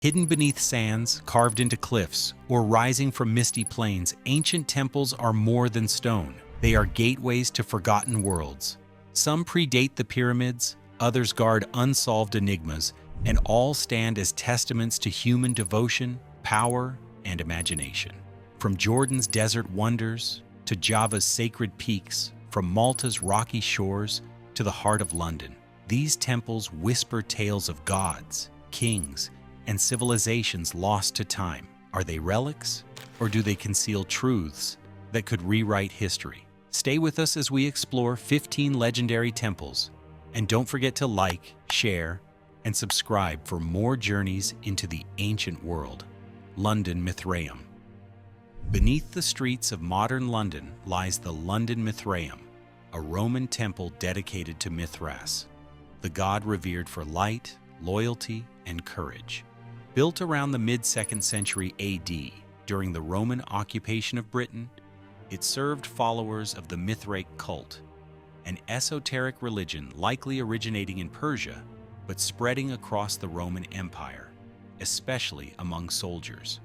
Hidden beneath sands, carved into cliffs, or rising from misty plains, ancient temples are more than stone. They are gateways to forgotten worlds. Some predate the pyramids, others guard unsolved enigmas, and all stand as testaments to human devotion, power, and imagination. From Jordan's desert wonders to Java's sacred peaks, from Malta's rocky shores to the heart of London, these temples whisper tales of gods, kings, and civilizations lost to time. Are they relics, or do they conceal truths that could rewrite history? Stay with us as we explore 15 legendary temples, and don't forget to like, share, and subscribe for more journeys into the ancient world. London Mithraeum. Beneath the streets of modern London lies the London Mithraeum, a Roman temple dedicated to Mithras, the god revered for light, loyalty, and courage. Built around the mid-2nd century AD, during the Roman occupation of Britain, it served followers of the Mithraic cult, an esoteric religion likely originating in Persia but spreading across the Roman Empire, especially among soldiers.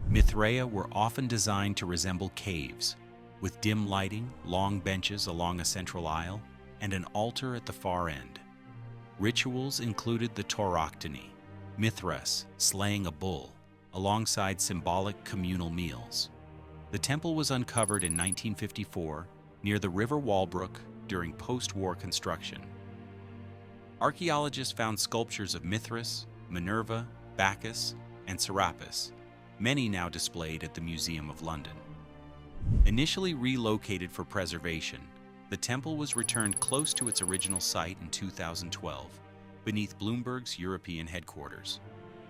Mithraea were often designed to resemble caves, with dim lighting, long benches along a central aisle, and an altar at the far end. Rituals included the tauroctony, Mithras slaying a bull, alongside symbolic communal meals. The temple was uncovered in 1954 near the River Walbrook during post-war construction. Archaeologists found sculptures of Mithras, Minerva, Bacchus, and Serapis, many now displayed at the Museum of London. Initially relocated for preservation, the temple was returned close to its original site in 2012, beneath Bloomberg's European headquarters.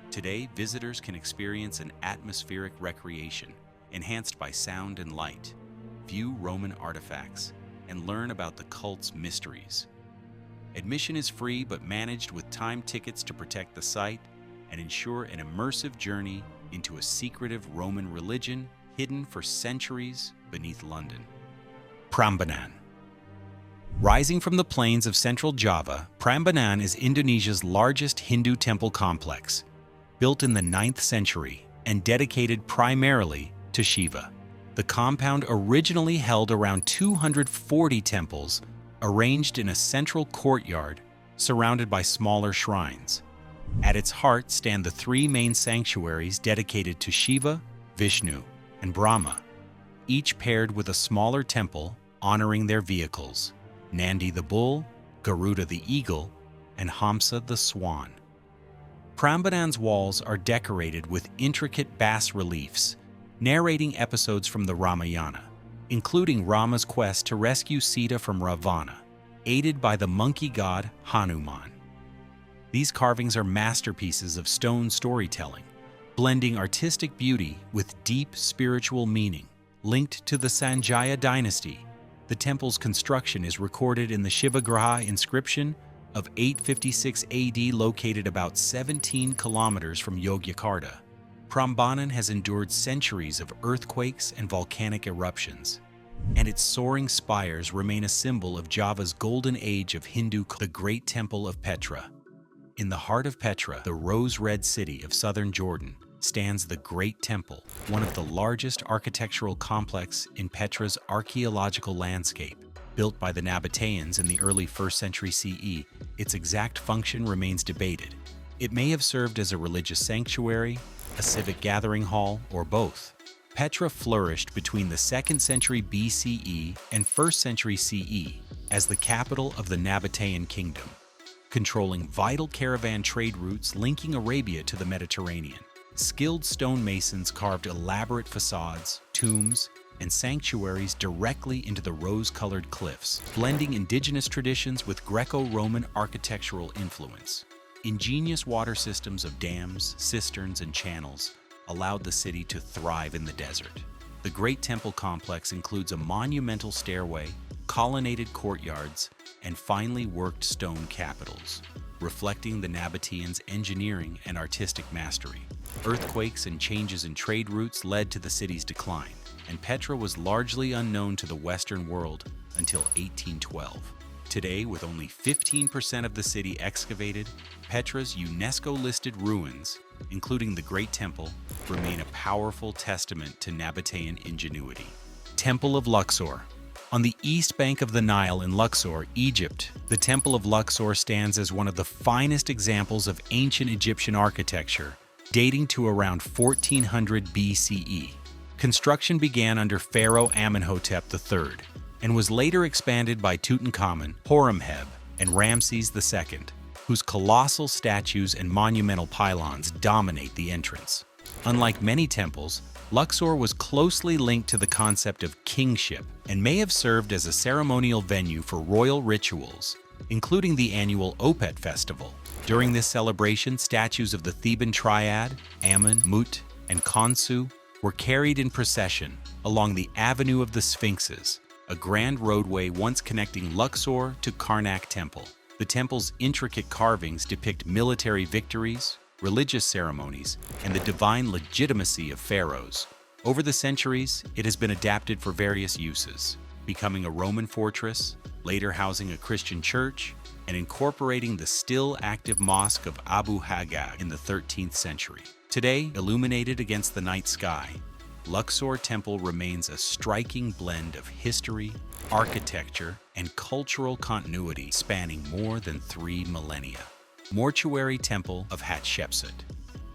Today, visitors can experience an atmospheric recreation, enhanced by sound and light, view Roman artifacts, and learn about the cult's mysteries. Admission is free but managed with timed tickets to protect the site and ensure an immersive journey into a secretive Roman religion hidden for centuries beneath London. Prambanan. Rising from the plains of central Java, Prambanan is Indonesia's largest Hindu temple complex, built in the 9th century and dedicated primarily to Shiva. The compound originally held around 240 temples, arranged in a central courtyard surrounded by smaller shrines. At its heart stand the three main sanctuaries dedicated to Shiva, Vishnu, and Brahma, each paired with a smaller temple honoring their vehicles: Nandi the bull, Garuda the eagle, and Hamsa the swan. Prambanan's walls are decorated with intricate bas-reliefs, narrating episodes from the Ramayana, including Rama's quest to rescue Sita from Ravana, aided by the monkey god Hanuman. These carvings are masterpieces of stone storytelling, blending artistic beauty with deep spiritual meaning. Linked to the Sanjaya dynasty, the temple's construction is recorded in the Shivagraha inscription of 856 AD, located about 17 kilometers from Yogyakarta. Prambanan has endured centuries of earthquakes and volcanic eruptions, and its soaring spires remain a symbol of Java's golden age of Hindu culture. The Great Temple of Petra. In the heart of Petra, the rose-red city of southern Jordan, stands the Great Temple, one of the largest architectural complexes in Petra's archaeological landscape. Built by the Nabateans in the early 1st century CE, its exact function remains debated. It may have served as a religious sanctuary, a civic gathering hall, or both. Petra flourished between the 2nd century BCE and 1st century CE as the capital of the Nabatean kingdom, controlling vital caravan trade routes linking Arabia to the Mediterranean. Skilled stonemasons carved elaborate facades, tombs, and sanctuaries directly into the rose-colored cliffs, blending indigenous traditions with Greco-Roman architectural influence. Ingenious water systems of dams, cisterns, and channels allowed the city to thrive in the desert. The Great Temple complex includes a monumental stairway, colonnaded courtyards, and finely worked stone capitals, reflecting the Nabateans' engineering and artistic mastery. Earthquakes and changes in trade routes led to the city's decline, and Petra was largely unknown to the Western world until 1812. Today, with only 15% of the city excavated, Petra's UNESCO-listed ruins including the Great Temple, remain a powerful testament to Nabatean ingenuity. Temple of Luxor. On the east bank of the Nile in Luxor, Egypt, the Temple of Luxor stands as one of the finest examples of ancient Egyptian architecture, dating to around 1400 BCE. Construction began under Pharaoh Amenhotep III and was later expanded by Tutankhamun, Horemheb, and Ramses II, whose colossal statues and monumental pylons dominate the entrance. Unlike many temples, Luxor was closely linked to the concept of kingship and may have served as a ceremonial venue for royal rituals, including the annual Opet festival. During this celebration, statues of the Theban triad, Amun, Mut, and Khonsu, were carried in procession along the Avenue of the Sphinxes, a grand roadway once connecting Luxor to Karnak Temple. The temple's intricate carvings depict military victories, religious ceremonies, and the divine legitimacy of pharaohs. Over the centuries, it has been adapted for various uses, becoming a Roman fortress, later housing a Christian church, and incorporating the still active mosque of Abu Haggag in the 13th century. Today, illuminated against the night sky, Luxor Temple remains a striking blend of history, architecture, and cultural continuity spanning more than 3 millennia. Mortuary Temple of Hatshepsut.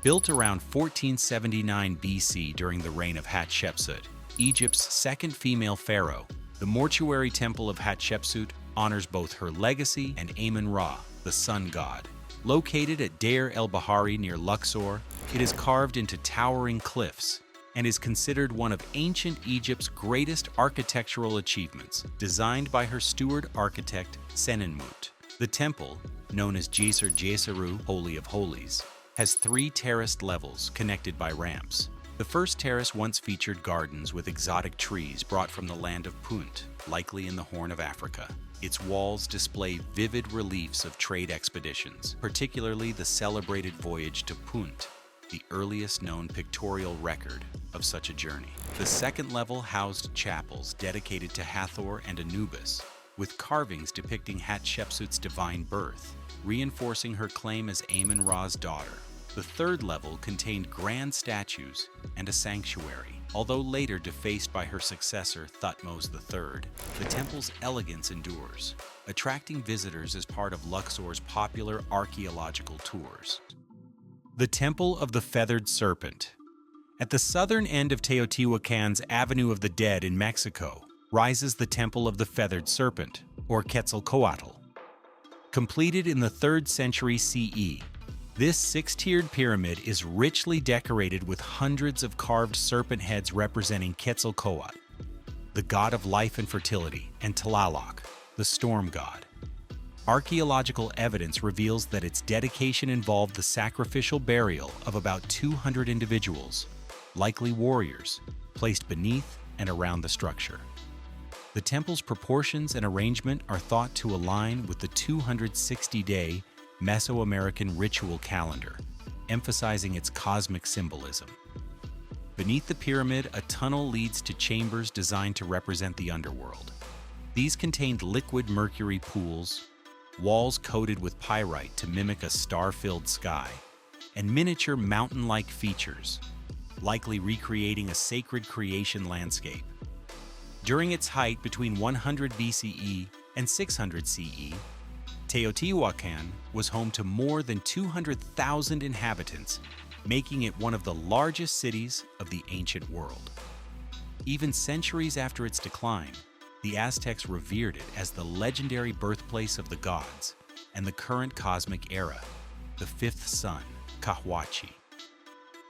Built around 1479 BC during the reign of Hatshepsut, Egypt's second female pharaoh, the Mortuary Temple of Hatshepsut honors both her legacy and Amun-Ra, the sun god. Located at Deir el-Bahari near Luxor, it is carved into towering cliffs and is considered one of ancient Egypt's greatest architectural achievements, designed by her steward architect Senenmut. The temple, known as Djeser Djeseru, Holy of Holies, has 3 terraced levels connected by ramps. The first terrace once featured gardens with exotic trees brought from the land of Punt, likely in the Horn of Africa. Its walls display vivid reliefs of trade expeditions, particularly the celebrated voyage to Punt, the earliest known pictorial record of such a journey. The second level housed chapels dedicated to Hathor and Anubis, with carvings depicting Hatshepsut's divine birth, reinforcing her claim as Amun-Ra's daughter. The third level contained grand statues and a sanctuary. Although later defaced by her successor Thutmose III, the temple's elegance endures, attracting visitors as part of Luxor's popular archaeological tours. The Temple of the Feathered Serpent. At the southern end of Teotihuacan's Avenue of the Dead in Mexico rises the Temple of the Feathered Serpent, or Quetzalcoatl. Completed in the 3rd century CE, this 6-tiered pyramid is richly decorated with hundreds of carved serpent heads representing Quetzalcoatl, the god of life and fertility, and Tlaloc, the storm god. Archaeological evidence reveals that its dedication involved the sacrificial burial of about 200 individuals, likely warriors, placed beneath and around the structure. The temple's proportions and arrangement are thought to align with the 260-day Mesoamerican ritual calendar, emphasizing its cosmic symbolism. Beneath the pyramid, a tunnel leads to chambers designed to represent the underworld. These contained liquid mercury pools, walls coated with pyrite to mimic a star-filled sky, and miniature mountain-like features, likely recreating a sacred creation landscape. During its height between 100 BCE and 600 CE, Teotihuacan was home to more than 200,000 inhabitants, making it one of the largest cities of the ancient world. Even centuries after its decline, the Aztecs revered it as the legendary birthplace of the gods and the current cosmic era, the 5th sun, Cahuachi.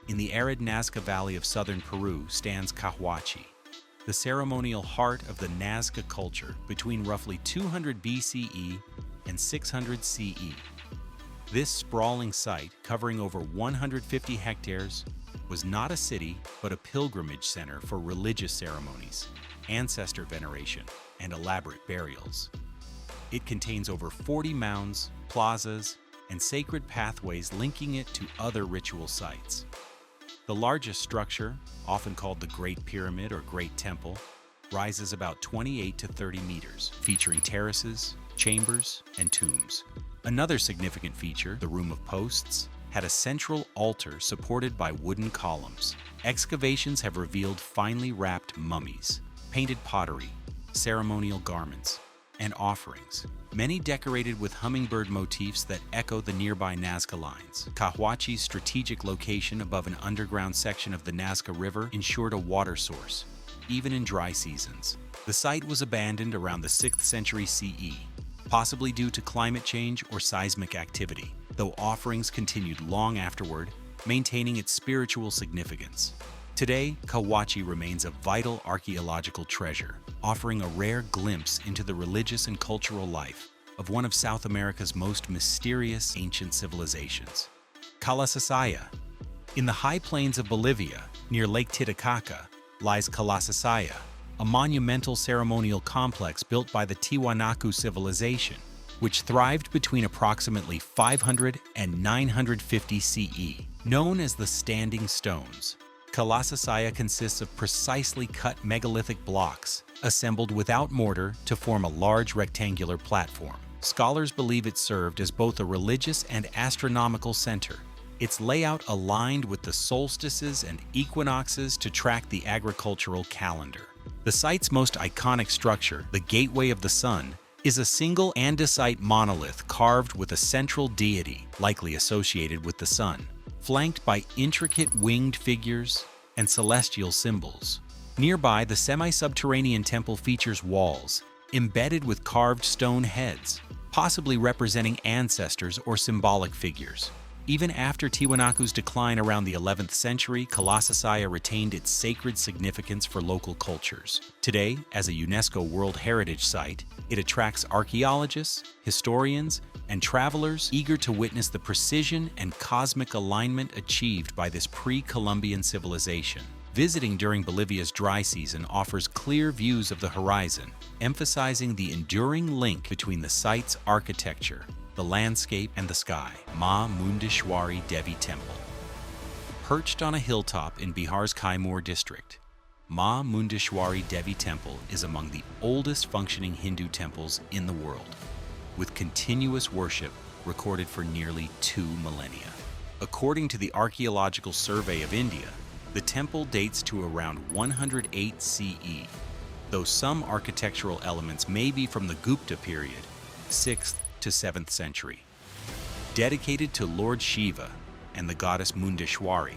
In the arid Nazca Valley of southern Peru stands Cahuachi, the ceremonial heart of the Nazca culture between roughly 200 BCE and 600 CE. This sprawling site, covering over 150 hectares, was not a city but a pilgrimage center for religious ceremonies, ancestor veneration, and elaborate burials. It contains over 40 mounds, plazas, and sacred pathways linking it to other ritual sites. The largest structure, often called the Great Pyramid or Great Temple, rises about 28 to 30 meters, featuring terraces, chambers, and tombs. Another significant feature, the Room of Posts, had a central altar supported by wooden columns. Excavations have revealed finely wrapped mummies, painted pottery, ceremonial garments, and offerings, many decorated with hummingbird motifs that echo the nearby Nazca lines. Cahuachi's strategic location above an underground section of the Nazca River ensured a water source, even in dry seasons. The site was abandoned around the 6th century CE, possibly due to climate change or seismic activity, though offerings continued long afterward, maintaining its spiritual significance. Today, Cahuachi remains a vital archaeological treasure, offering a rare glimpse into the religious and cultural life of one of South America's most mysterious ancient civilizations. Calasasaya. In the high plains of Bolivia, near Lake Titicaca, lies Calasasaya, a monumental ceremonial complex built by the Tiwanaku civilization, which thrived between approximately 500 and 950 CE. Known as the Standing Stones, Calasasaya consists of precisely cut megalithic blocks, assembled without mortar to form a large rectangular platform. Scholars believe it served as both a religious and astronomical center, its layout aligned with the solstices and equinoxes to track the agricultural calendar. The site's most iconic structure, the Gateway of the Sun, is a single andesite monolith carved with a central deity, likely associated with the sun, flanked by intricate winged figures and celestial symbols. Nearby, the semi-subterranean temple features walls embedded with carved stone heads, possibly representing ancestors or symbolic figures. Even after Tiwanaku's decline around the 11th century, Calasasaya retained its sacred significance for local cultures. Today, as a UNESCO World Heritage Site, it attracts archaeologists, historians, and travelers eager to witness the precision and cosmic alignment achieved by this pre-Columbian civilization. Visiting during Bolivia's dry season offers clear views of the horizon, emphasizing the enduring link between the site's architecture, the landscape, and the sky. Ma Mundeshwari Devi Temple. Perched on a hilltop in Bihar's Kaimur district, Ma Mundeshwari Devi Temple is among the oldest functioning Hindu temples in the world, with continuous worship recorded for nearly 2 millennia. According to the Archaeological Survey of India, the temple dates to around 108 CE, though some architectural elements may be from the Gupta period, 6th to 7th century. Dedicated to Lord Shiva and the goddess Mundeshwari,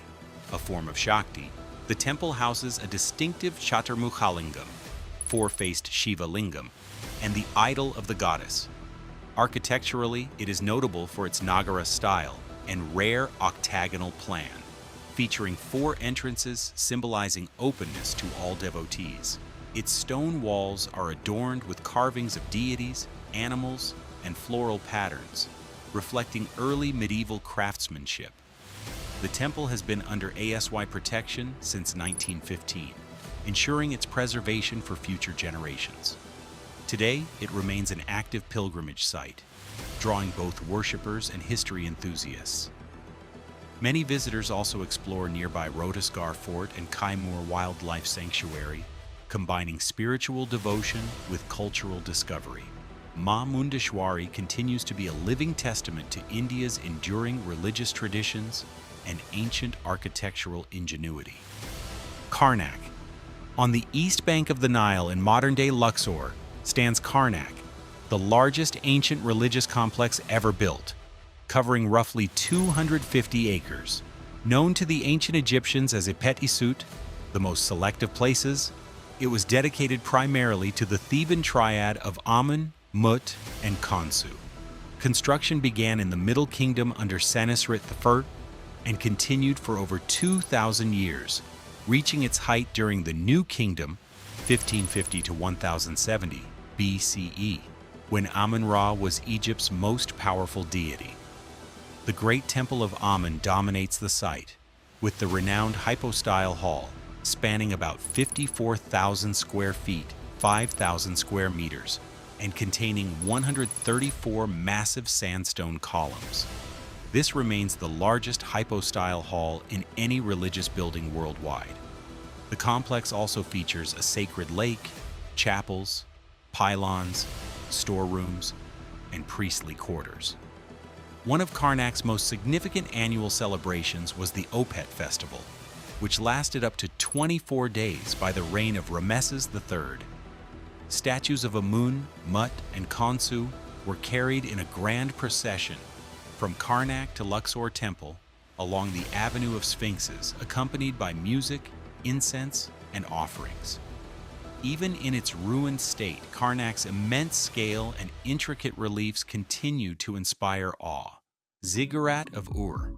a form of Shakti, the temple houses a distinctive Chaturmukhalingam, 4-faced Shiva lingam, and the idol of the goddess. Architecturally, it is notable for its Nagara style and rare octagonal plan, featuring 4 entrances symbolizing openness to all devotees. Its stone walls are adorned with carvings of deities, animals, and floral patterns, reflecting early medieval craftsmanship. The temple has been under ASY protection since 1915, ensuring its preservation for future generations. Today, it remains an active pilgrimage site, drawing both worshippers and history enthusiasts. Many visitors also explore nearby Rodasgar Fort and Kaimur Wildlife Sanctuary, combining spiritual devotion with cultural discovery. Ma Mundeshwari continues to be a living testament to India's enduring religious traditions and ancient architectural ingenuity. Karnak. On the east bank of the Nile in modern-day Luxor stands Karnak, the largest ancient religious complex ever built, covering roughly 250 acres. Known to the ancient Egyptians as Epet Isut, the most selective places, it was dedicated primarily to the Theban triad of Amun, Mut, and Khonsu. Construction began in the Middle Kingdom under Senusret I and continued for over 2,000 years, reaching its height during the New Kingdom, 1550 to 1070 BCE, when Amun-Ra was Egypt's most powerful deity. The Great Temple of Amun dominates the site, with the renowned hypostyle hall spanning about 54,000 square feet, 5,000 square meters, and containing 134 massive sandstone columns. This remains the largest hypostyle hall in any religious building worldwide. The complex also features a sacred lake, chapels, pylons, storerooms, and priestly quarters. One of Karnak's most significant annual celebrations was the Opet Festival, which lasted up to 24 days by the reign of Rameses III. Statues of Amun, Mut, and Khonsu were carried in a grand procession from Karnak to Luxor Temple along the Avenue of Sphinxes, accompanied by music, incense, and offerings. Even in its ruined state, Karnak's immense scale and intricate reliefs continue to inspire awe. Ziggurat of Ur.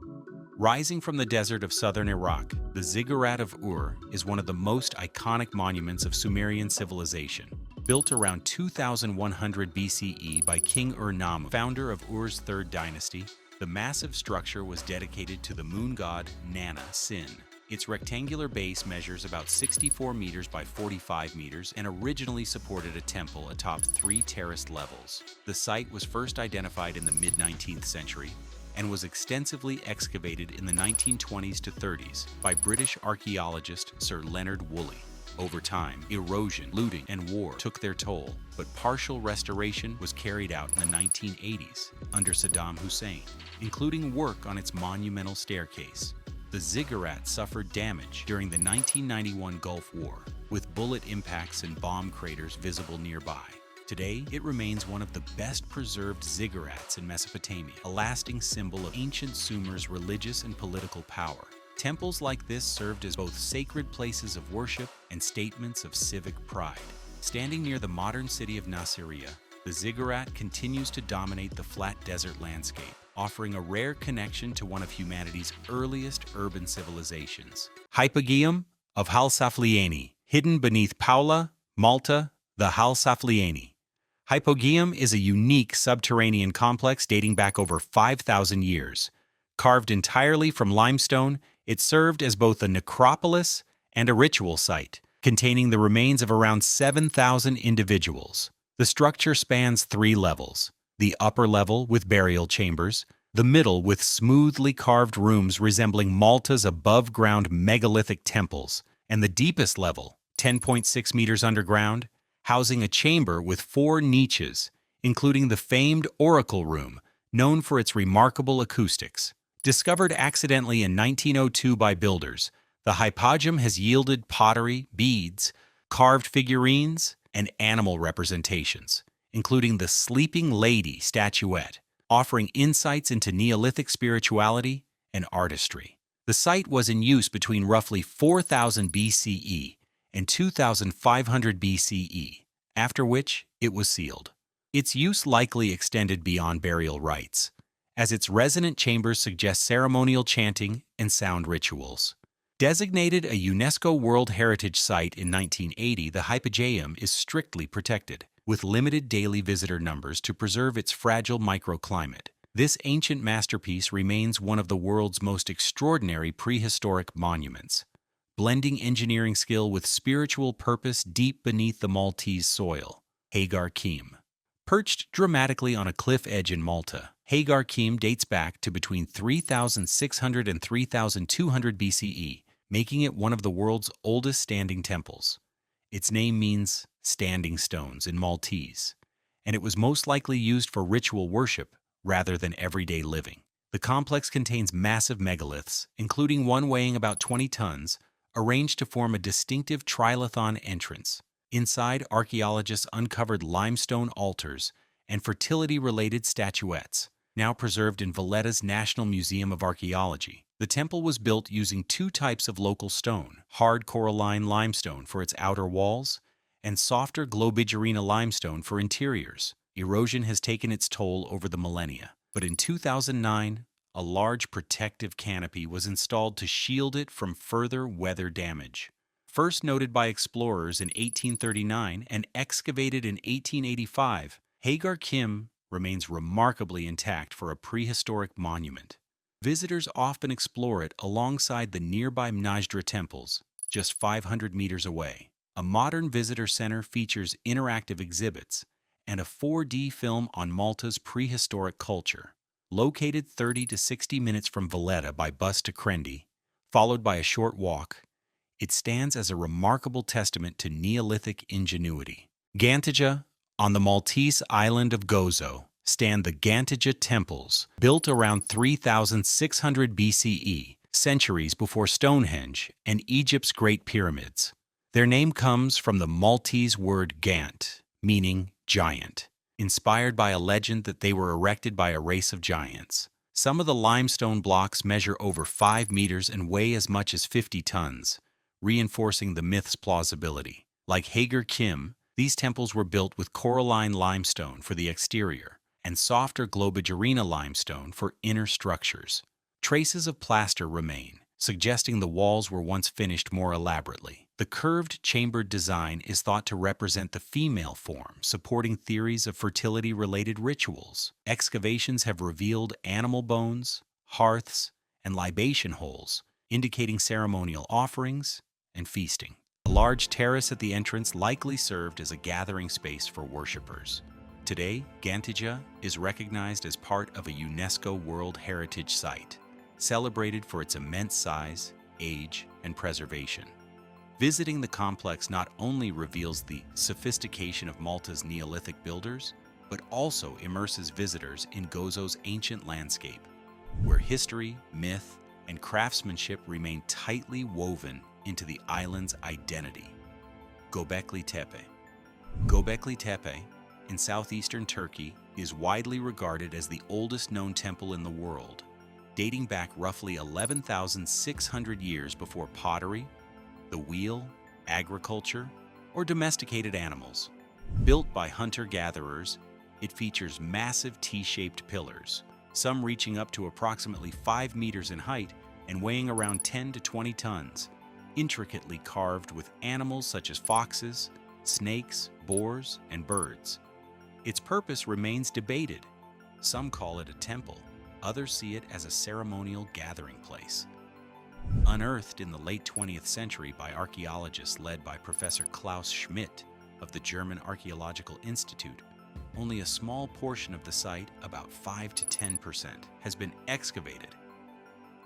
Rising from the desert of southern Iraq, the Ziggurat of Ur is one of the most iconic monuments of Sumerian civilization. Built around 2100 BCE by King Ur-Nammu, founder of Ur's third dynasty, the massive structure was dedicated to the moon god Nana Sin. Its rectangular base measures about 64 meters by 45 meters and originally supported a temple atop 3 terraced levels. The site was first identified in the mid-19th century and was extensively excavated in the 1920s to 30s by British archaeologist Sir Leonard Woolley. Over time, erosion, looting, and war took their toll, but partial restoration was carried out in the 1980s under Saddam Hussein, including work on its monumental staircase. The ziggurat suffered damage during the 1991 Gulf War, with bullet impacts and bomb craters visible nearby. Today, it remains one of the best preserved ziggurats in Mesopotamia, a lasting symbol of ancient Sumer's religious and political power. Temples like this served as both sacred places of worship and statements of civic pride. Standing near the modern city of Nasiriyah, the ziggurat continues to dominate the flat desert landscape, offering a rare connection to one of humanity's earliest urban civilizations. Hypogeum of Halsaflieni, hidden beneath Paula, Malta, the Halsaflieni. Hypogeum is a unique subterranean complex dating back over 5,000 years. Carved entirely from limestone, it served as both a necropolis and a ritual site, containing the remains of around 7,000 individuals. The structure spans 3 levels: the upper level with burial chambers, the middle with smoothly carved rooms resembling Malta's above-ground megalithic temples, and the deepest level, 10.6 meters underground, housing a chamber with 4 niches, including the famed Oracle Room, known for its remarkable acoustics. Discovered accidentally in 1902 by builders, the hypogeum has yielded pottery, beads, carved figurines, and animal representations, including the Sleeping Lady statuette, offering insights into Neolithic spirituality and artistry. The site was in use between roughly 4000 BCE and 2500 BCE, after which it was sealed. Its use likely extended beyond burial rites, as its resonant chambers suggest ceremonial chanting and sound rituals. Designated a UNESCO World Heritage Site in 1980, the hypogeum is strictly protected, with limited daily visitor numbers to preserve its fragile microclimate. This ancient masterpiece remains one of the world's most extraordinary prehistoric monuments, blending engineering skill with spiritual purpose deep beneath the Maltese soil. Hagar Kim. Perched dramatically on a cliff edge in Malta, Hagar Kim dates back to between 3,600 and 3,200 BCE, making it one of the world's oldest standing temples. Its name means standing stones in Maltese, and it was most likely used for ritual worship rather than everyday living. The complex contains massive megaliths, including one weighing about 20 tons, arranged to form a distinctive trilithon entrance. Inside, archaeologists uncovered limestone altars and fertility-related statuettes, now preserved in Valletta's National Museum of Archaeology. The temple was built using 2 types of local stone: hard coralline limestone for its outer walls and softer Globigerina limestone for interiors. Erosion has taken its toll over the millennia, but in 2009, a large protective canopy was installed to shield it from further weather damage. First noted by explorers in 1839 and excavated in 1885, Hagar Kim remains remarkably intact for a prehistoric monument. Visitors often explore it alongside the nearby Mnajdra temples, just 500 meters away. A modern visitor center features interactive exhibits and a 4D film on Malta's prehistoric culture. Located 30 to 60 minutes from Valletta by bus to Crendi, followed by a short walk, it stands as a remarkable testament to Neolithic ingenuity. Gantija, on the Maltese island of Gozo, stand the Gantija temples, built around 3600 BCE, centuries before Stonehenge and Egypt's Great Pyramids. Their name comes from the Maltese word Gant, meaning giant, inspired by a legend that they were erected by a race of giants. Some of the limestone blocks measure over 5 meters and weigh as much as 50 tons, reinforcing the myth's plausibility. Like Hagar Kim, these temples were built with coralline limestone for the exterior and softer Globigerina limestone for inner structures. Traces of plaster remain, suggesting the walls were once finished more elaborately. The curved, chambered design is thought to represent the female form, supporting theories of fertility-related rituals. Excavations have revealed animal bones, hearths, and libation holes, indicating ceremonial offerings and feasting. A large terrace at the entrance likely served as a gathering space for worshippers. Today, Gantija is recognized as part of a UNESCO World Heritage Site, celebrated for its immense size, age, and preservation. Visiting the complex not only reveals the sophistication of Malta's Neolithic builders, but also immerses visitors in Gozo's ancient landscape, where history, myth, and craftsmanship remain tightly woven into the island's identity. Göbekli Tepe. Göbekli Tepe, in southeastern Turkey, is widely regarded as the oldest known temple in the world, dating back roughly 11,600 years before pottery, the wheel, agriculture, or domesticated animals. Built by hunter-gatherers, it features massive T-shaped pillars, some reaching up to approximately 5 meters in height and weighing around 10 to 20 tons, intricately carved with animals such as foxes, snakes, boars, and birds. Its purpose remains debated. Some call it a temple, others see it as a ceremonial gathering place. Unearthed in the late 20th century by archaeologists led by Professor Klaus Schmidt of the German Archaeological Institute, only a small portion of the site, about 5 to 10%, has been excavated.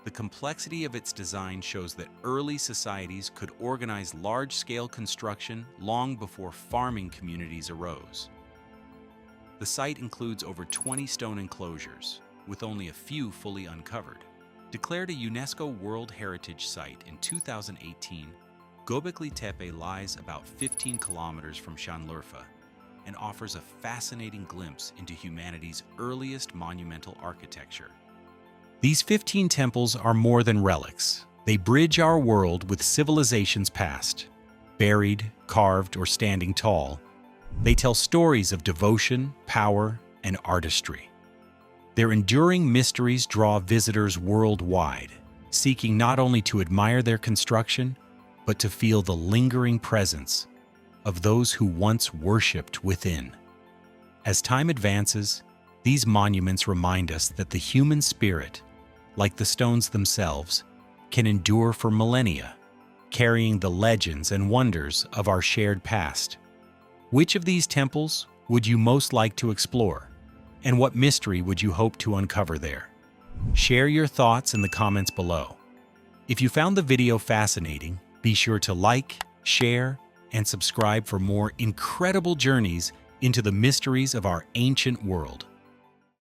The complexity of its design shows that early societies could organize large-scale construction long before farming communities arose. The site includes over 20 stone enclosures, with only a few fully uncovered. Declared a UNESCO World Heritage Site in 2018, Göbekli Tepe lies about 15 kilometers from Şanlıurfa and offers a fascinating glimpse into humanity's earliest monumental architecture. These 15 temples are more than relics. They bridge our world with civilizations past. Buried, carved, or standing tall, they tell stories of devotion, power, and artistry. Their enduring mysteries draw visitors worldwide, seeking not only to admire their construction, but to feel the lingering presence of those who once worshipped within. As time advances, these monuments remind us that the human spirit, like the stones themselves, can endure for millennia, carrying the legends and wonders of our shared past. Which of these temples would you most like to explore? And what mystery would you hope to uncover there? Share your thoughts in the comments below. If you found the video fascinating, be sure to like, share, and subscribe for more incredible journeys into the mysteries of our ancient world.